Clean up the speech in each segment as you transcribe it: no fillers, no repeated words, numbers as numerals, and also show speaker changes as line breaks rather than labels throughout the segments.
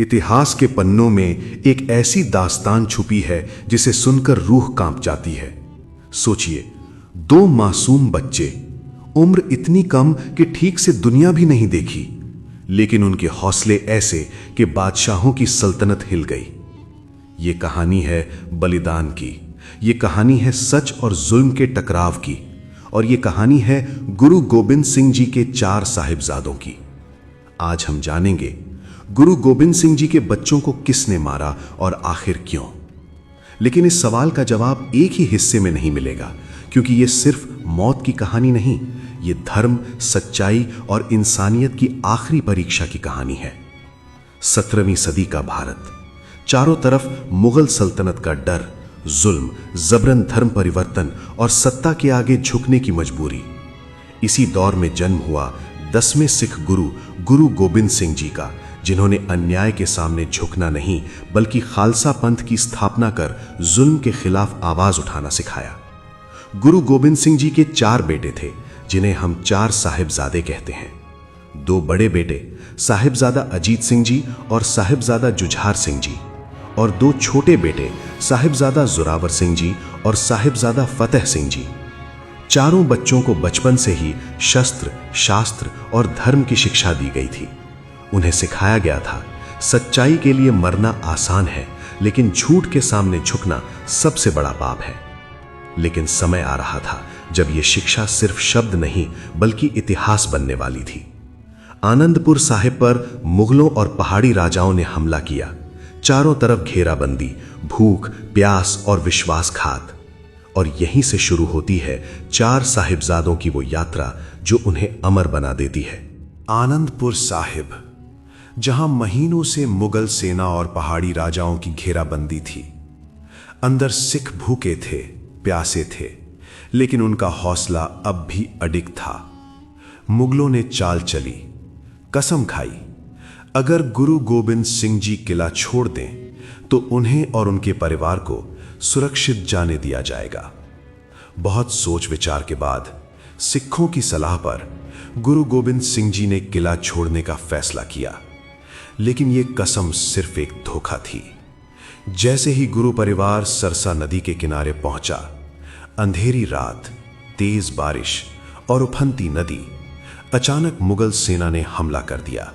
इतिहास के पन्नों में एक ऐसी दास्तान छुपी है जिसे सुनकर रूह कांप जाती है। सोचिए, दो मासूम बच्चे, उम्र इतनी कम कि ठीक से दुनिया भी नहीं देखी, लेकिन उनके हौसले ऐसे कि बादशाहों की सल्तनत हिल गई। ये कहानी है बलिदान की, ये कहानी है सच और जुल्म के टकराव की, और ये कहानी है गुरु गोबिंद सिंह जी के 4 साहिबजादों की। आज हम जानेंगे गुरु गोबिंद सिंह जी के बच्चों को किसने मारा और आखिर क्यों। लेकिन इस सवाल का जवाब एक ही हिस्से में नहीं मिलेगा, क्योंकि यह सिर्फ मौत की कहानी नहीं, ये धर्म, सच्चाई और इंसानियत की आखिरी परीक्षा की कहानी है। 17वीं सदी का भारत, चारों तरफ मुगल सल्तनत का डर, जुल्म, जबरन धर्म परिवर्तन और सत्ता के आगे झुकने की मजबूरी। इसी दौर में जन्म हुआ 10वें सिख गुरु गुरु गोबिंद सिंह जी का, जिन्होंने अन्याय के सामने झुकना नहीं बल्कि खालसा पंथ की स्थापना कर जुल्म के खिलाफ आवाज उठाना सिखाया। गुरु गोबिंद सिंह जी के 4 बेटे थे, जिन्हें हम 4 साहिबजादे कहते हैं। 2 बड़े बेटे साहिबजादा अजीत सिंह जी और साहिबजादा जुझार सिंह जी, और 2 छोटे बेटे साहिबजादा जोरावर सिंह जी और साहिबजादा फतेह सिंह जी। चारों बच्चों को बचपन से ही शस्त्र, शास्त्र और धर्म की शिक्षा दी गई थी। उन्हें सिखाया गया था, सच्चाई के लिए मरना आसान है, लेकिन झूठ के सामने झुकना सबसे बड़ा पाप है। लेकिन समय आ रहा था जब यह शिक्षा सिर्फ शब्द नहीं बल्कि इतिहास बनने वाली थी। आनंदपुर साहिब पर मुगलों और पहाड़ी राजाओं ने हमला किया। चारों तरफ घेराबंदी, भूख, प्यास और विश्वासघात, और यहीं से शुरू होती है 4 साहिबजादों की वो यात्रा जो उन्हें अमर बना देती है। आनंदपुर साहिब, जहां महीनों से मुगल सेना और पहाड़ी राजाओं की घेराबंदी थी। अंदर सिख भूखे थे, प्यासे थे, लेकिन उनका हौसला अब भी अडिग था। मुगलों ने चाल चली, कसम खाई, अगर गुरु गोबिंद सिंह जी किला छोड़ दें तो उन्हें और उनके परिवार को सुरक्षित जाने दिया जाएगा। बहुत सोच विचार के बाद सिखों की सलाह पर गुरु गोबिंद सिंह जी ने किला छोड़ने का फैसला किया, लेकिन यह कसम सिर्फ एक धोखा थी। जैसे ही गुरु परिवार सरसा नदी के किनारे पहुंचा, अंधेरी रात, तेज बारिश और उफनती नदी, अचानक मुगल सेना ने हमला कर दिया।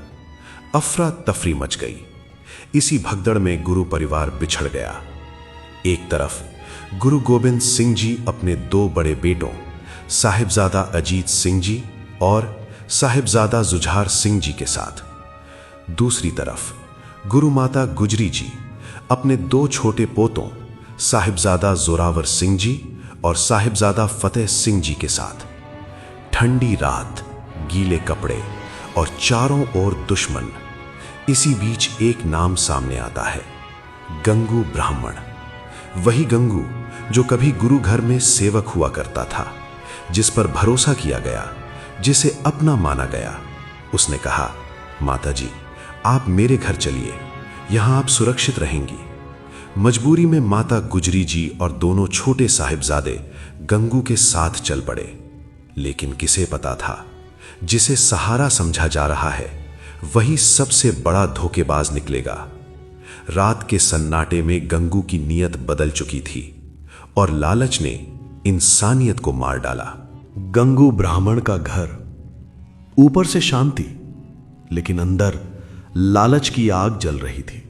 अफरा तफरी मच गई। इसी भगदड़ में गुरु परिवार बिछड़ गया। एक तरफ गुरु गोबिंद सिंह जी अपने 2 बड़े बेटों साहिबजादा अजीत सिंह जी और साहिबजादा जुझार सिंह जी के साथ, दूसरी तरफ गुरु माता गुजरी जी अपने 2 छोटे पोतों साहिबजादा जोरावर सिंह जी और साहिबजादा फतेह सिंह जी के साथ। ठंडी रात, गीले कपड़े और चारों ओर दुश्मन। इसी बीच एक नाम सामने आता है, गंगू ब्राह्मण। वही गंगू जो कभी गुरु घर में सेवक हुआ करता था, जिस पर भरोसा किया गया, जिसे अपना माना गया। उसने कहा, माता जी, आप मेरे घर चलिए, यहां आप सुरक्षित रहेंगी। मजबूरी में माता गुजरी जी और दोनों छोटे साहिबजादे गंगू के साथ चल पड़े। लेकिन किसे पता था, जिसे सहारा समझा जा रहा है वही सबसे बड़ा धोखेबाज निकलेगा। रात के सन्नाटे में गंगू की नीयत बदल चुकी थी और लालच ने इंसानियत को मार डाला। गंगू ब्राह्मण का घर, ऊपर से शांति, लेकिन अंदर लालच की आग जल रही थी।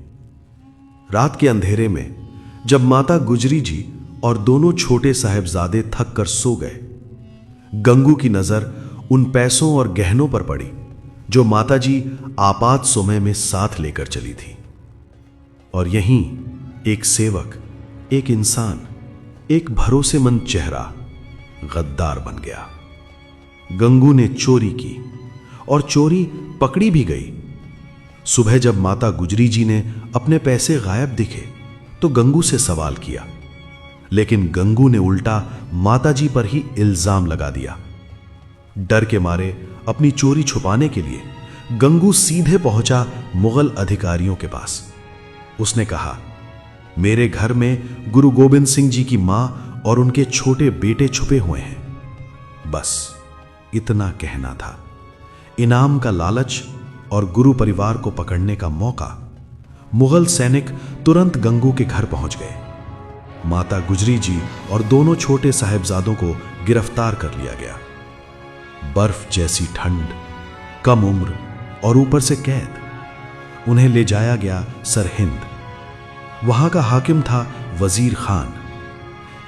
रात के अंधेरे में जब माता गुजरी जी और दोनों छोटे साहिबजादे थक कर सो गए, गंगू की नजर उन पैसों और गहनों पर पड़ी जो माताजी आपात समय में साथ लेकर चली थी। और यहीं एक सेवक, एक इंसान, एक भरोसेमंद चेहरा गद्दार बन गया। गंगू ने चोरी की और चोरी पकड़ी भी गई। सुबह जब माता गुजरी जी ने अपने पैसे गायब दिखे तो गंगू से सवाल किया, लेकिन गंगू ने उल्टा माताजी पर ही इल्जाम लगा दिया। डर के मारे अपनी चोरी छुपाने के लिए गंगू सीधे पहुंचा मुगल अधिकारियों के पास। उसने कहा, मेरे घर में गुरु गोबिंद सिंह जी की मां और उनके छोटे बेटे छुपे हुए हैं। बस इतना कहना था। इनाम का लालच और गुरु परिवार को पकड़ने का मौका, मुगल सैनिक तुरंत गंगू के घर पहुंच गए। माता गुजरी जी और दोनों छोटे साहिबजादों को गिरफ्तार कर लिया गया। बर्फ जैसी ठंड, कम उम्र और ऊपर से कैद। उन्हें ले जाया गया सरहिंद। वहां का हाकिम था वजीर खान,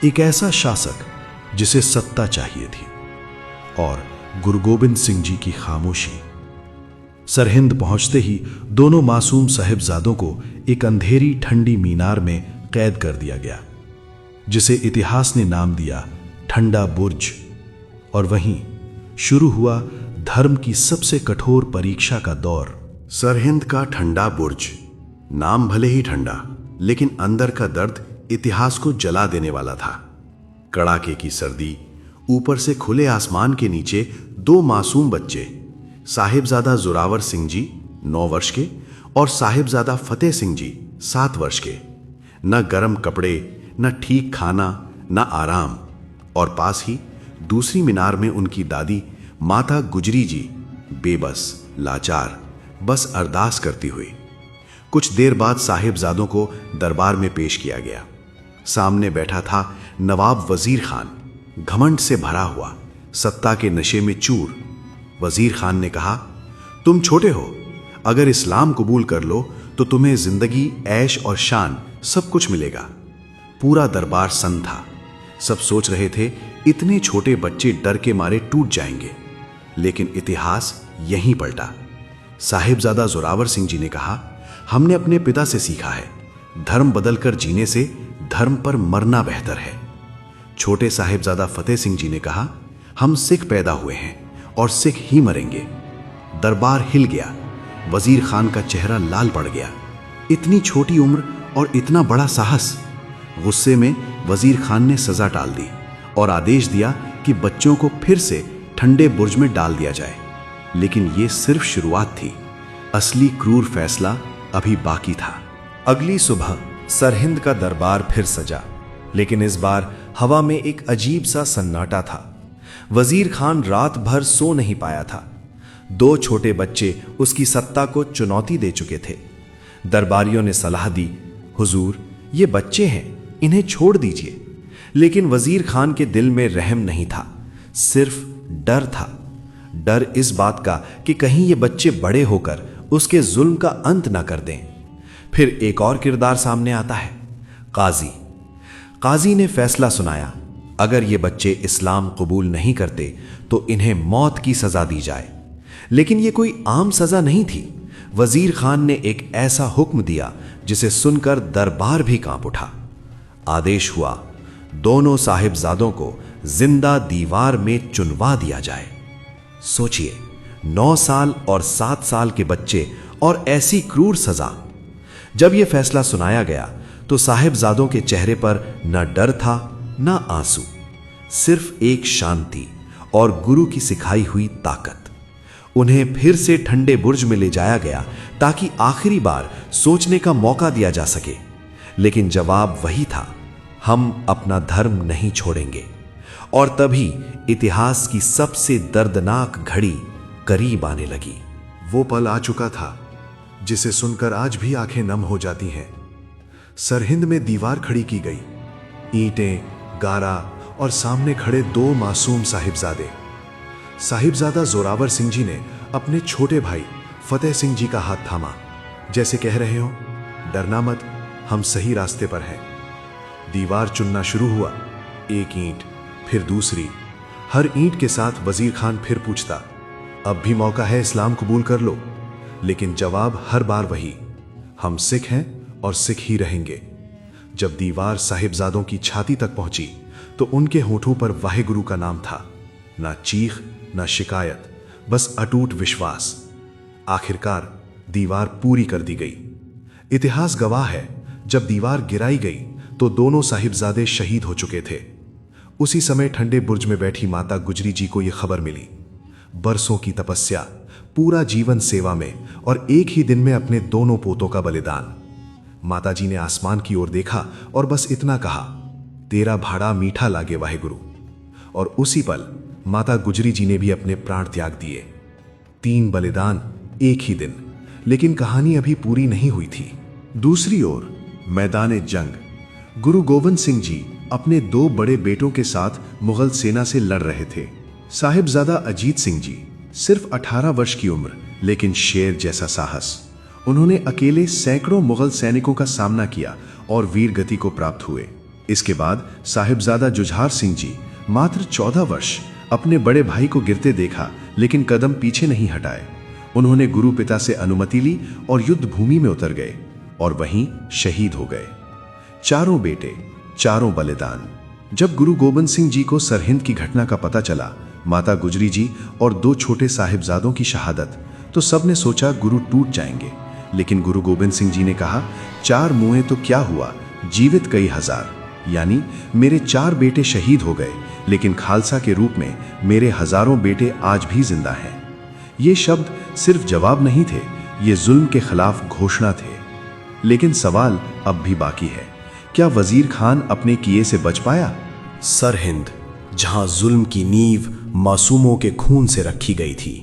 एक ऐसा शासक जिसे सत्ता चाहिए थी, और गुरु गोबिंद सिंह जी की खामोशी। सरहिंद पहुंचते ही दोनों मासूम साहिबजादों को एक अंधेरी ठंडी मीनार में कैद कर दिया गया, जिसे इतिहास ने नाम दिया ठंडा बुर्ज। और वहीं शुरू हुआ धर्म की सबसे कठोर परीक्षा का दौर।
सरहिंद का ठंडा बुर्ज, नाम भले ही ठंडा, लेकिन अंदर का दर्द इतिहास को जला देने वाला था। कड़ाके की सर्दी, ऊपर से खुले आसमान के नीचे दो मासूम बच्चे, साहिबजादा जोरावर सिंह जी 9 वर्ष के और साहिबजादा फतेह सिंह जी 7 वर्ष के। न गर्म कपड़े, न ठीक खाना, न आराम। और पास ही दूसरी मीनार में उनकी दादी माता गुजरी जी, बेबस, लाचार, बस अरदास करती हुई। कुछ देर बाद साहिबजादों को दरबार में पेश किया गया। सामने बैठा था नवाब वजीर खान, घमंड से भरा हुआ, सत्ता के नशे में चूर। वजीर खान ने कहा, तुम छोटे हो, अगर इस्लाम कबूल कर लो तो तुम्हें जिंदगी, ऐश और शान सब कुछ मिलेगा। पूरा दरबार सन्न था। सब सोच रहे थे इतने छोटे बच्चे डर के मारे टूट जाएंगे, लेकिन इतिहास यहीं पलटा। साहिबजादा जोरावर सिंह जी ने कहा, हमने अपने पिता से सीखा है, धर्म बदलकर जीने से धर्म पर मरना बेहतर है। छोटे साहिबजादा फतेह सिंह जी ने कहा, हम सिख पैदा हुए हैं और सिख ही मरेंगे। दरबार हिल गया। वजीर खान का चेहरा लाल पड़ गया। इतनी छोटी उम्र और इतना बड़ा साहस। गुस्से में वजीर खान ने सजा टाल दी और आदेश दिया कि बच्चों को फिर से ठंडे बुर्ज में डाल दिया जाए। लेकिन यह सिर्फ शुरुआत थी। असली क्रूर फैसला अभी बाकी था।
अगली सुबह सरहिंद का दरबार फिर सजा, लेकिन इस बार हवा में एक अजीब सा सन्नाटा था। वजीर खान रात भर सो नहीं पाया था। 2 छोटे बच्चे उसकी सत्ता को चुनौती दे चुके थे। दरबारियों ने सलाह दी, हुजूर, ये बच्चे हैं, इन्हें छोड़ दीजिए। लेकिन वजीर खान के दिल में रहम नहीं था, सिर्फ डर था। डर इस बात का कि कहीं ये बच्चे बड़े होकर उसके जुल्म का अंत ना कर दें। फिर एक और किरदार सामने आता है, काजी। काजी ने फैसला सुनाया, अगर ये बच्चे इस्लाम कबूल नहीं करते तो इन्हें मौत की सजा दी जाए। लेकिन ये कोई आम सजा नहीं थी। वजीर खान ने एक ऐसा हुक्म दिया जिसे सुनकर दरबार भी कांप उठा। आदेश हुआ, दोनों साहिबजादों को जिंदा दीवार में चुनवा दिया जाए। सोचिए, 9 साल और 7 साल के बच्चे और ऐसी क्रूर सजा। जब यह फैसला सुनाया गया तो साहिबजादों के चेहरे पर न डर था न आंसू, सिर्फ एक शांति और गुरु की सिखाई हुई ताकत। उन्हें फिर से ठंडे बुर्ज में ले जाया गया ताकि आखिरी बार सोचने का मौका दिया जा सके। लेकिन जवाब वही था, हम अपना धर्म नहीं छोड़ेंगे। और तभी इतिहास की सबसे दर्दनाक घड़ी करीब आने लगी।
वो पल आ चुका था जिसे सुनकर आज भी आंखें नम हो जाती हैं। सरहिंद में दीवार खड़ी की गई, ईंटें, गारा और सामने खड़े 2 मासूम साहिबजादे। साहिबजादा जोरावर सिंह जी ने अपने छोटे भाई फतेह सिंह जी का हाथ थामा, जैसे कह रहे हो, डरना मत, हम सही रास्ते पर हैं। दीवार चुनना शुरू हुआ, एक ईंट, फिर दूसरी। हर ईंट के साथ वजीर खान फिर पूछता, अब भी मौका है, इस्लाम कबूल कर लो। लेकिन जवाब हर बार वही, हम सिख हैं और सिख ही रहेंगे। जब दीवार साहिबजादों की छाती तक पहुंची तो उनके होठों पर वाहेगुरु का नाम था। ना चीख, ना शिकायत, बस अटूट विश्वास। आखिरकार दीवार पूरी कर दी गई। इतिहास गवाह है, जब दीवार गिराई गई तो दोनों साहिबजादे शहीद हो चुके थे। उसी समय ठंडे बुर्ज में बैठी माता गुजरी जी को यह खबर मिली। बरसों की तपस्या, पूरा जीवन सेवा में और एक ही दिन में अपने दोनों पोतों का बलिदान। माता जी ने आसमान की ओर देखा और बस इतना कहा, तेरा भाड़ा मीठा लागे वाहेगुरु। और उसी पल माता गुजरी जी ने भी अपने प्राण त्याग दिए। 3 बलिदान एक ही दिन। लेकिन कहानी अभी पूरी नहीं हुई थी। दूसरी ओर मैदान जंग गुरु गोविंद सिंह जी अपने 2 बड़े बेटों के साथ मुगल सेना से लड़ रहे थे। साहिबजादा अजीत सिंह जी सिर्फ 18 वर्ष की उम्र, लेकिन शेर जैसा साहस। उन्होंने अकेले सैकड़ों मुगल सैनिकों का सामना किया और वीर गति को प्राप्त हुए। इसके बाद साहिबजादा जुझार सिंह जी मात्र 14 वर्ष अपने बड़े भाई को गिरते देखा, लेकिन कदम पीछे नहीं हटाए। उन्होंने गुरु पिता से अनुमति ली और युद्ध भूमि में उतर गए और वहीं शहीद हो गए। चारों बेटे, चारों बलिदान। जब गुरु गोविंद सिंह जी को सरहिंद की घटना का पता चला, माता गुजरी जी और 2 छोटे साहिबजादों की शहादत, तो सबने सोचा गुरु टूट जाएंगे। लेकिन गुरु गोविंद सिंह जी ने कहा, 4 मुए तो क्या हुआ, जीवित कई हजार। यानी मेरे 4 बेटे शहीद हो गए, लेकिन खालसा के रूप में मेरे हजारों बेटे आज भी जिंदा हैं। ये शब्द सिर्फ जवाब नहीं थे, ये जुल्म के खिलाफ घोषणा थे। लेकिन सवाल अब भी बाकी है, क्या वजीर खान अपने किए से बच पाया?
सरहिंद, जहां जुल्म की नींव मासूमों के खून से रखी गई थी।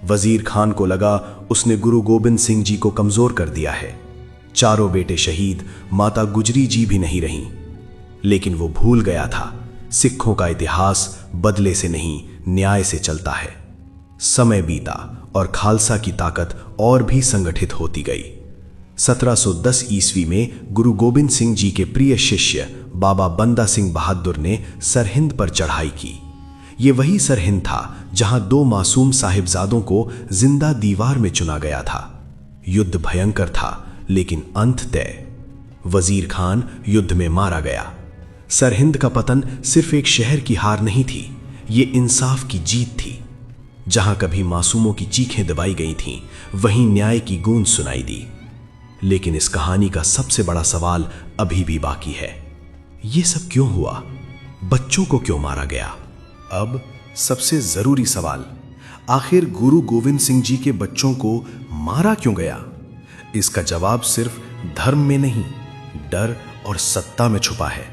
वजीर खान को लगा उसने गुरु गोविंद सिंह जी को कमजोर कर दिया है। चारों बेटे शहीद, माता गुजरी जी भी नहीं रहीं। लेकिन वो भूल गया था, सिखों का इतिहास बदले से नहीं, न्याय से चलता है। समय बीता और खालसा की ताकत और भी संगठित होती गई। 1710 ईस्वी में गुरु गोविंद सिंह जी के प्रिय शिष्य बाबा बंदा सिंह बहादुर ने सरहिंद पर चढ़ाई की। ये वही सरहिंद था जहां 2 मासूम साहिबजादों को जिंदा दीवार में चुना गया था। युद्ध भयंकर था, लेकिन अंत तय। वजीर खान युद्ध में मारा गया। सरहिंद का पतन सिर्फ एक शहर की हार नहीं थी, ये इंसाफ की जीत थी। जहां कभी मासूमों की चीखें दबाई गई थीं, वहीं न्याय की गूंज सुनाई दी। लेकिन इस कहानी का सबसे बड़ा सवाल अभी भी बाकी है। ये सब क्यों हुआ? बच्चों को क्यों मारा गया? अब सबसे जरूरी सवाल, आखिर गुरु गोविंद सिंह जी के बच्चों को मारा क्यों गया? इसका जवाब सिर्फ धर्म में नहीं, डर और सत्ता में छुपा है।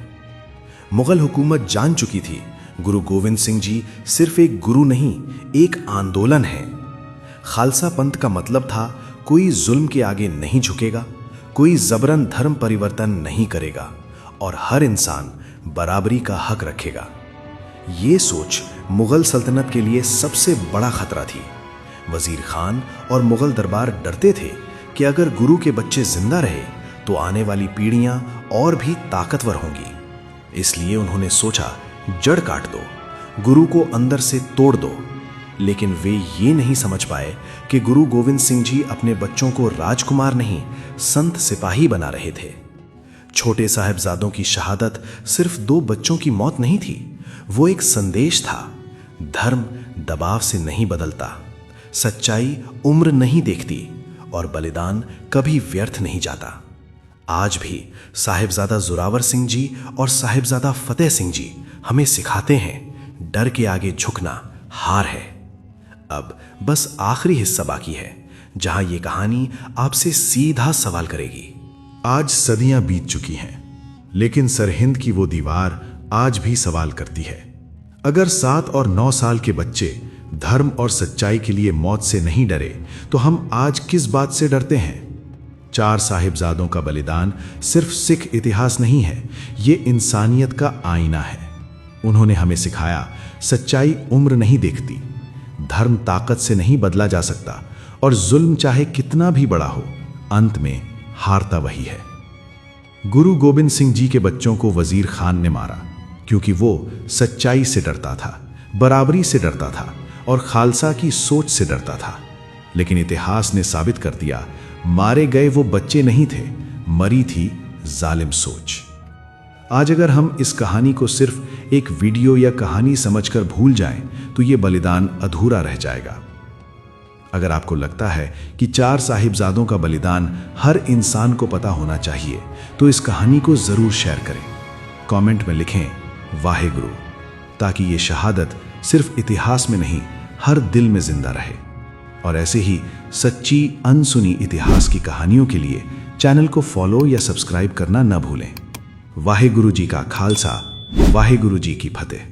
मुगल हुकूमत जान चुकी थी, गुरु गोविंद सिंह जी सिर्फ एक गुरु नहीं, एक आंदोलन है। खालसा पंथ का मतलब था, कोई जुल्म के आगे नहीं झुकेगा, कोई जबरन धर्म परिवर्तन नहीं करेगा और हर इंसान बराबरी का हक रखेगा। ये सोच मुगल सल्तनत के लिए सबसे बड़ा खतरा थी। वजीर खान और मुगल दरबार डरते थे कि अगर गुरु के बच्चे जिंदा रहे तो आने वाली पीढ़ियां और भी ताकतवर होंगी। इसलिए उन्होंने सोचा, जड़ काट दो, गुरु को अंदर से तोड़ दो। लेकिन वे ये नहीं समझ पाए कि गुरु गोविंद सिंह जी अपने बच्चों को राजकुमार नहीं, संत सिपाही बना रहे थे। छोटे साहिबजादों की शहादत सिर्फ 2 बच्चों की मौत नहीं थी, वो एक संदेश था। धर्म दबाव से नहीं बदलता, सच्चाई उम्र नहीं देखती और बलिदान कभी व्यर्थ नहीं जाता। आज भी साहिबजादा जोरावर सिंह जी और साहिबजादा फतेह सिंह जी हमें सिखाते हैं, डर के आगे झुकना हार है। अब बस आखिरी हिस्सा बाकी है, जहां ये कहानी आपसे सीधा सवाल करेगी।
आज सदियां बीत चुकी हैं, लेकिन सरहिंद की वो दीवार आज भी सवाल करती है। अगर 7 और 9 साल के बच्चे धर्म और सच्चाई के लिए मौत से नहीं डरे, तो हम आज किस बात से डरते हैं? 4 साहिबजादों का बलिदान सिर्फ सिख इतिहास नहीं है, ये इंसानियत का आईना है। उन्होंने हमें सिखाया, सच्चाई उम्र नहीं देखती, धर्म ताकत से नहीं बदला जा सकता और जुल्म चाहे कितना भी बड़ा हो, अंत में हारता वही है। गुरु गोविंद सिंह जी के बच्चों को वजीर खान ने मारा क्योंकि वो सच्चाई से डरता था, बराबरी से डरता था और खालसा की सोच से डरता था। लेकिन इतिहास ने साबित कर दिया, मारे गए वो बच्चे नहीं थे, मरी थी जालिम सोच। आज अगर हम इस कहानी को सिर्फ एक वीडियो या कहानी समझकर भूल जाएं, तो ये बलिदान अधूरा रह जाएगा। अगर आपको लगता है कि 4 साहिबजादों का बलिदान हर इंसान को पता होना चाहिए, तो इस कहानी को जरूर शेयर करें। कमेंट में लिखें वाहेगुरु, ताकि ये शहादत सिर्फ इतिहास में नहीं, हर दिल में जिंदा रहे। और ऐसे ही सच्ची अनसुनी इतिहास की कहानियों के लिए चैनल को फॉलो या सब्सक्राइब करना न भूलें। वाहेगुरु जी का खालसा, वाहेगुरु जी की फतेह।